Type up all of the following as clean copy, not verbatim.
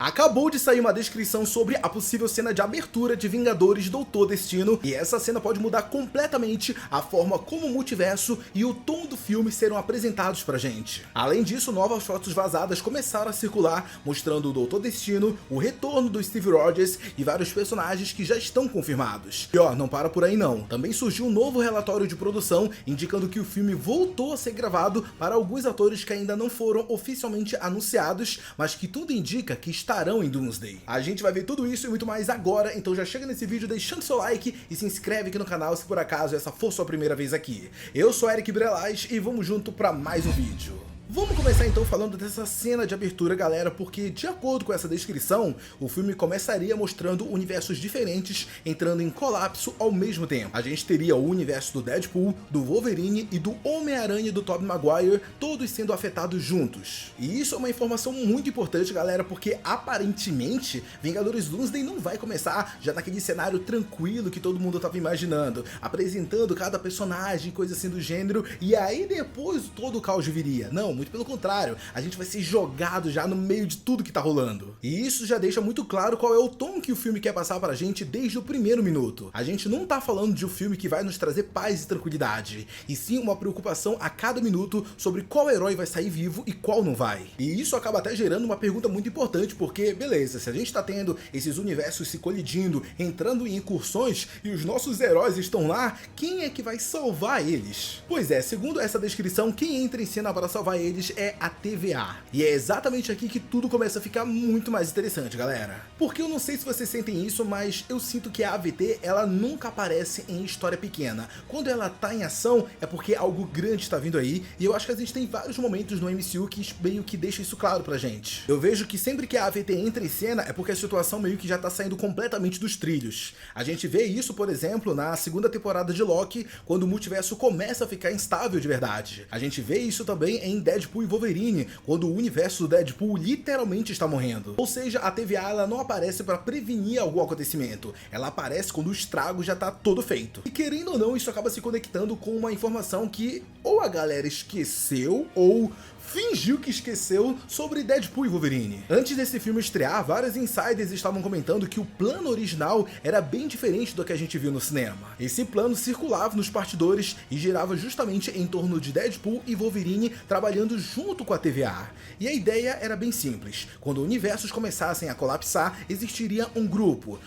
Acabou de sair uma descrição sobre a possível cena de abertura de Vingadores Doutor Destino, e essa cena pode mudar completamente a forma como o multiverso e o tom do filme serão apresentados pra gente. Além disso, novas fotos vazadas começaram a circular, mostrando o Doutor Destino, o retorno do Steve Rogers e vários personagens que já estão confirmados. E ó, não para por aí não. Também surgiu um novo relatório de produção, indicando que o filme voltou a ser gravado para alguns atores que ainda não foram oficialmente anunciados, mas que tudo indica que estarão em Doomsday. A gente vai ver tudo isso e muito mais agora, então já chega nesse vídeo deixando seu like e se inscreve aqui no canal se por acaso essa for sua primeira vez aqui. Eu sou Eric Brelas e vamos junto para mais um vídeo. Vamos começar então falando dessa cena de abertura, galera, porque de acordo com essa descrição, o filme começaria mostrando universos diferentes entrando em colapso ao mesmo tempo. A gente teria o universo do Deadpool, do Wolverine e do Homem-Aranha do Tobey Maguire, todos sendo afetados juntos. E isso é uma informação muito importante, galera, porque aparentemente Vingadores Doomsday não vai começar já naquele cenário tranquilo que todo mundo estava imaginando, apresentando cada personagem, coisa assim do gênero, e aí depois todo o caos viria. Não, muito pelo contrário, a gente vai ser jogado já no meio de tudo que tá rolando. E isso já deixa muito claro qual é o tom que o filme quer passar pra gente desde o primeiro minuto. A gente não tá falando de um filme que vai nos trazer paz e tranquilidade, e sim uma preocupação a cada minuto sobre qual herói vai sair vivo e qual não vai. E isso acaba até gerando uma pergunta muito importante, porque, beleza, se a gente tá tendo esses universos se colidindo, entrando em incursões, e os nossos heróis estão lá, quem é que vai salvar eles? Pois é, segundo essa descrição, quem entra em cena para salvar eles é a TVA. E é exatamente aqui que tudo começa a ficar muito mais interessante, galera. Porque eu não sei se vocês sentem isso, mas eu sinto que a AVT, ela nunca aparece em história pequena. Quando ela tá em ação, é porque algo grande está vindo aí, e eu acho que a gente tem vários momentos no MCU que meio que deixa isso claro pra gente. Eu vejo que sempre que a AVT entra em cena, é porque a situação meio que já tá saindo completamente dos trilhos. A gente vê isso, por exemplo, na segunda temporada de Loki, quando o multiverso começa a ficar instável de verdade. A gente vê isso também em Deadpool e Wolverine, quando o universo do Deadpool literalmente está morrendo. Ou seja, a TVA ela não aparece para prevenir algum acontecimento, ela aparece quando o estrago já tá todo feito. E querendo ou não, isso acaba se conectando com uma informação que ou a galera esqueceu ou fingiu que esqueceu sobre Deadpool e Wolverine. Antes desse filme estrear, vários insiders estavam comentando que o plano original era bem diferente do que a gente viu no cinema. Esse plano circulava nos bastidores e girava justamente em torno de Deadpool e Wolverine trabalhando junto com a TVA. E a ideia era bem simples: quando universos começassem a colapsar, existiria um grupo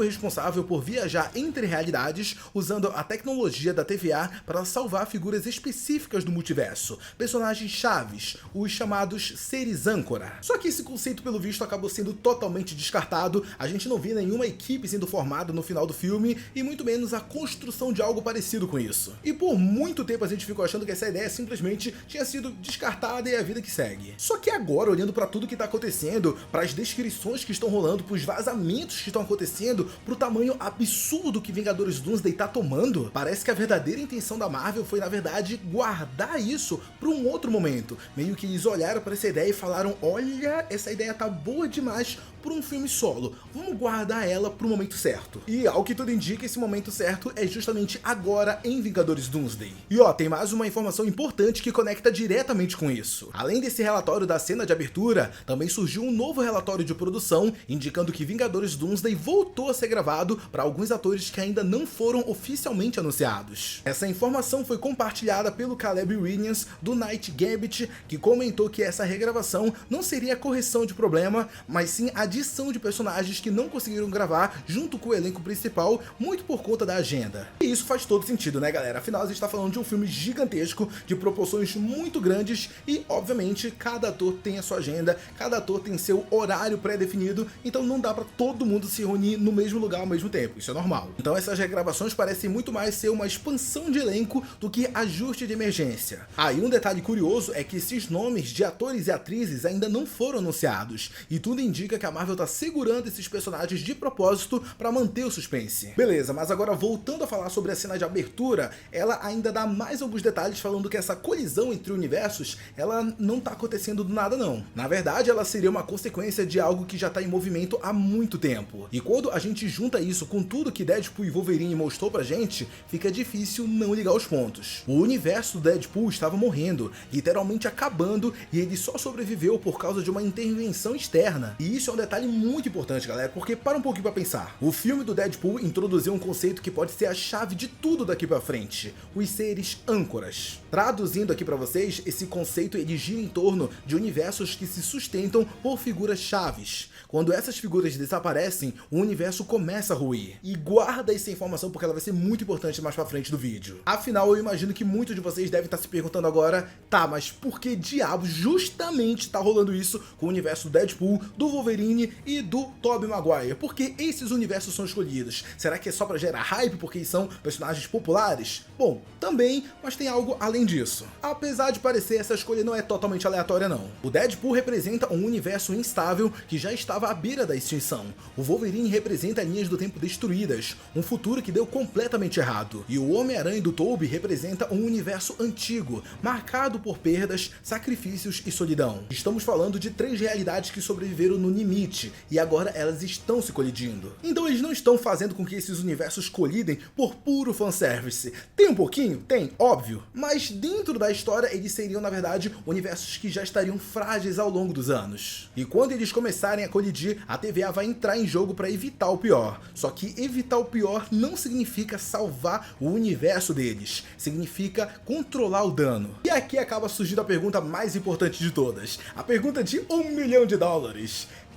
responsável por viajar entre realidades usando a tecnologia da TVA para salvar figuras específicas do multiverso, personagens chaves, os chamados seres âncora. Só que esse conceito, pelo visto, acabou sendo totalmente descartado. A gente não vê nenhuma equipe sendo formada no final do filme, e muito menos a construção de algo parecido com isso. E por muito tempo a gente ficou achando que essa ideia simplesmente tinha sido descartada e é a vida que segue. Só que agora, olhando para tudo que tá acontecendo, para as descrições que estão rolando, para os vazamentos que estão acontecendo, para o tamanho absurdo que Vingadores Doomsday tá tomando, parece que a verdadeira intenção da Marvel foi, na verdade, guardar isso para um outro momento. Meio que eles olharam para essa ideia e falaram: olha, essa ideia tá boa demais para um filme solo, vamos guardar ela pro momento certo. E ao que tudo indica, esse momento certo é justamente agora em Vingadores Doomsday. E ó, tem mais uma informação importante que conecta diretamente com isso. Além desse relatório da cena de abertura, também surgiu um novo relatório de produção indicando que Vingadores Doomsday voltou a ser gravado para alguns atores que ainda não foram oficialmente anunciados. Essa informação foi compartilhada pelo Caleb Williams do Night Gambit, que comentou que essa regravação não seria correção de problema, mas sim adição de personagens que não conseguiram gravar junto com o elenco principal, muito por conta da agenda. E isso faz todo sentido, né, galera? Afinal, a gente tá falando de um filme gigantesco, de proporções muito grandes, e obviamente cada ator tem a sua agenda, cada ator tem seu horário pré-definido, então não dá pra todo mundo se reunir no mesmo lugar ao mesmo tempo, isso é normal. Então essas regravações parecem muito mais ser uma expansão de elenco do que ajuste de emergência. E um detalhe curioso é que esses nomes de atores e atrizes ainda não foram anunciados, e tudo indica que a Marvel tá segurando esses personagens de propósito para manter o suspense. Beleza, mas agora voltando a falar sobre a cena de abertura, ela ainda dá mais alguns detalhes falando que essa colisão entre universos, ela não tá acontecendo do nada não. Na verdade, ela seria uma consequência de algo que já tá em movimento há muito tempo. E quando a gente junta isso com tudo que Deadpool e Wolverine mostrou pra gente, fica difícil não ligar os pontos. O universo do Deadpool estava morrendo, literalmente a acabando e ele só sobreviveu por causa de uma intervenção externa. E isso é um detalhe muito importante, galera, porque para um pouquinho pra pensar. O filme do Deadpool introduziu um conceito que pode ser a chave de tudo daqui pra frente: os seres âncoras. Traduzindo aqui pra vocês, esse conceito ele gira em torno de universos que se sustentam por figuras chaves. Quando essas figuras desaparecem, o universo começa a ruir. E guarda essa informação porque ela vai ser muito importante mais pra frente do vídeo. Afinal, eu imagino que muitos de vocês devem estar se perguntando agora, tá, mas por que diabos justamente tá rolando isso com o universo do Deadpool, do Wolverine e do Tobey Maguire? Por que esses universos são escolhidos? Será que é só pra gerar hype porque são personagens populares? Bom, também, mas tem algo além disso. Apesar de parecer, essa escolha não é totalmente aleatória não. O Deadpool representa um universo instável que já estava à beira da extinção. O Wolverine representa linhas do tempo destruídas, um futuro que deu completamente errado. E o Homem-Aranha do Tobey representa um universo antigo, marcado por perdas, sacrifícios e solidão. Estamos falando de 3 realidades que sobreviveram no limite, e agora elas estão se colidindo. Então eles não estão fazendo com que esses universos colidem por puro fanservice. Tem um pouquinho? Tem, óbvio. Mas dentro da história eles seriam, na verdade, universos que já estariam frágeis ao longo dos anos. E quando eles começarem a colidir, a TVA vai entrar em jogo para evitar o pior. Só que evitar o pior não significa salvar o universo deles, significa controlar o dano. E aqui acaba surgindo a pergunta mais importante de todas, a pergunta de $1 milhão.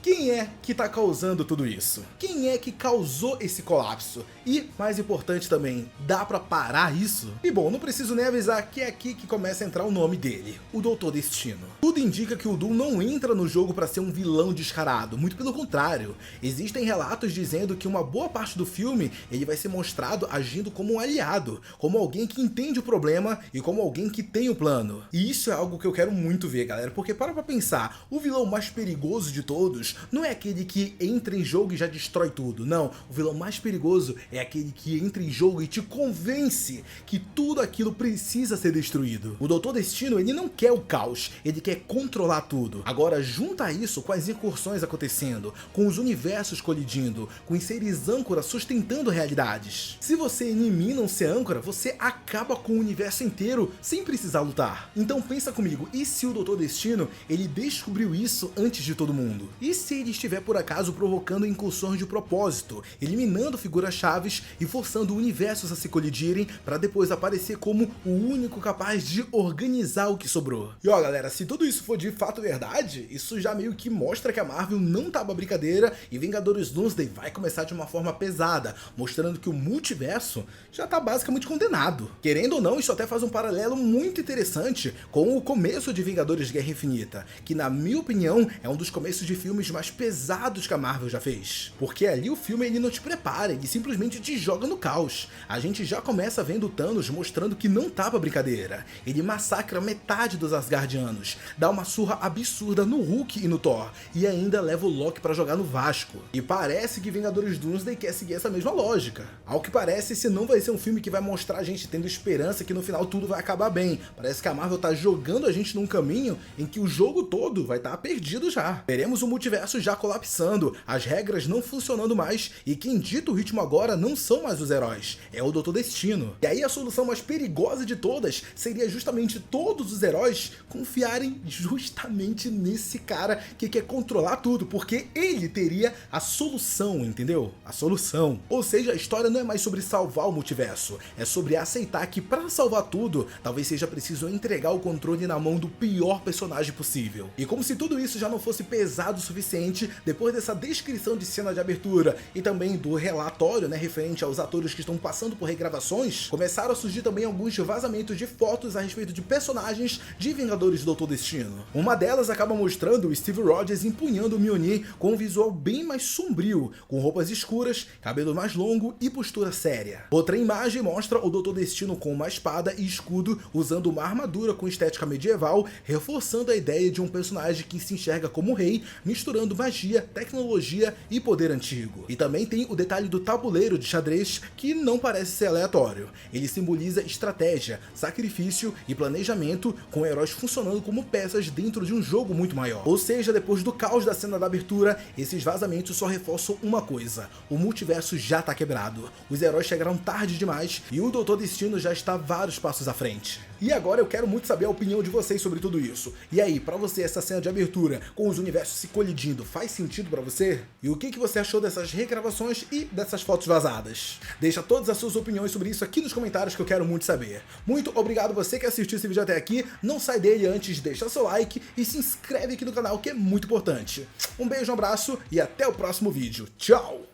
Quem é que tá causando tudo isso? Quem é que causou esse colapso? E, mais importante também, dá pra parar isso? E bom, não preciso nem avisar que é aqui que começa a entrar o nome dele, o Doutor Destino. Tudo indica que o Doom não entra no jogo pra ser um vilão descarado, muito pelo contrário. Existem relatos dizendo que uma boa parte do filme ele vai ser mostrado agindo como um aliado, como alguém que entende o problema e como alguém que tem o plano. E isso é algo que eu quero muito ver, galera, porque para pra pensar, o vilão mais perigoso de todos não é aquele que entra em jogo e já destrói tudo, não. O vilão mais perigoso é aquele que entra em jogo e te convence que tudo aquilo precisa ser destruído. O Doutor Destino, ele não quer o caos, ele quer controlar tudo. Agora, junta isso com as incursões acontecendo, com os universos colidindo, com os seres âncora sustentando realidades. Se você elimina um ser âncora, você acaba com o universo inteiro sem precisar lutar. Então pensa comigo, e se o Doutor Destino, ele descobriu isso antes de todo mundo? E se ele estiver por acaso provocando incursões de propósito, eliminando figuras chaves e forçando universos a se colidirem para depois aparecer como o único capaz de organizar o que sobrou? E ó galera, se tudo isso for de fato verdade, isso já meio que mostra que a Marvel não tá pra brincadeira e Vingadores Doomsday vai começar de uma forma pesada, mostrando que o multiverso já tá basicamente condenado. Querendo ou não, isso até faz um paralelo muito interessante com o começo de Vingadores Guerra Infinita, que na minha opinião é um dos começos de filmes mais pesados que a Marvel já fez. Porque ali o filme ele não te prepara, ele simplesmente te joga no caos. A gente já começa vendo o Thanos mostrando que não tá pra brincadeira. Ele massacra metade dos Asgardianos, dá uma surra absurda no Hulk e no Thor, e ainda leva o Loki pra jogar no Vasco. E parece que Vingadores Doomsday quer seguir essa mesma lógica. Ao que parece, esse não vai ser um filme que vai mostrar a gente tendo esperança que no final tudo vai acabar bem. Parece que a Marvel tá jogando a gente num caminho em que o jogo todo vai estar perdido já. Veremos o multiverso já colapsando, as regras não funcionando mais e quem dita o ritmo agora não são mais os heróis, é o Doutor Destino. E aí a solução mais perigosa de todas seria justamente todos os heróis confiarem justamente nesse cara que quer controlar tudo, porque ele teria a solução, entendeu? A solução. Ou seja, a história não é mais sobre salvar o multiverso, é sobre aceitar que para salvar tudo, talvez seja preciso entregar o controle na mão do pior personagem possível. E como se tudo isso já não fosse pesado o suficiente, depois dessa descrição de cena de abertura e também do relatório, né, referente aos atores que estão passando por regravações, começaram a surgir também alguns vazamentos de fotos a respeito de personagens de Vingadores do Doutor Destino. Uma delas acaba mostrando o Steve Rogers empunhando o Mjolnir com um visual bem mais sombrio, com roupas escuras, cabelo mais longo e postura séria. Outra imagem mostra o Doutor Destino com uma espada e escudo, usando uma armadura com estética medieval, reforçando a ideia de um personagem que se enxerga como rei, misturando misturando magia, tecnologia e poder antigo. E também tem o detalhe do tabuleiro de xadrez, que não parece ser aleatório. Ele simboliza estratégia, sacrifício e planejamento, com heróis funcionando como peças dentro de um jogo muito maior. Ou seja, depois do caos da cena da abertura, esses vazamentos só reforçam uma coisa: o multiverso já tá quebrado. Os heróis chegaram tarde demais e o Doutor Destino já está vários passos à frente. E agora eu quero muito saber a opinião de vocês sobre tudo isso. E aí, pra você, essa cena de abertura com os universos se colidindo faz sentido pra você? E o que você achou dessas regravações e dessas fotos vazadas? Deixa todas as suas opiniões sobre isso aqui nos comentários, que eu quero muito saber. Muito obrigado você que assistiu esse vídeo até aqui. Não sai dele antes, deixa seu like e se inscreve aqui no canal, que é muito importante. Um beijo, um abraço e até o próximo vídeo. Tchau!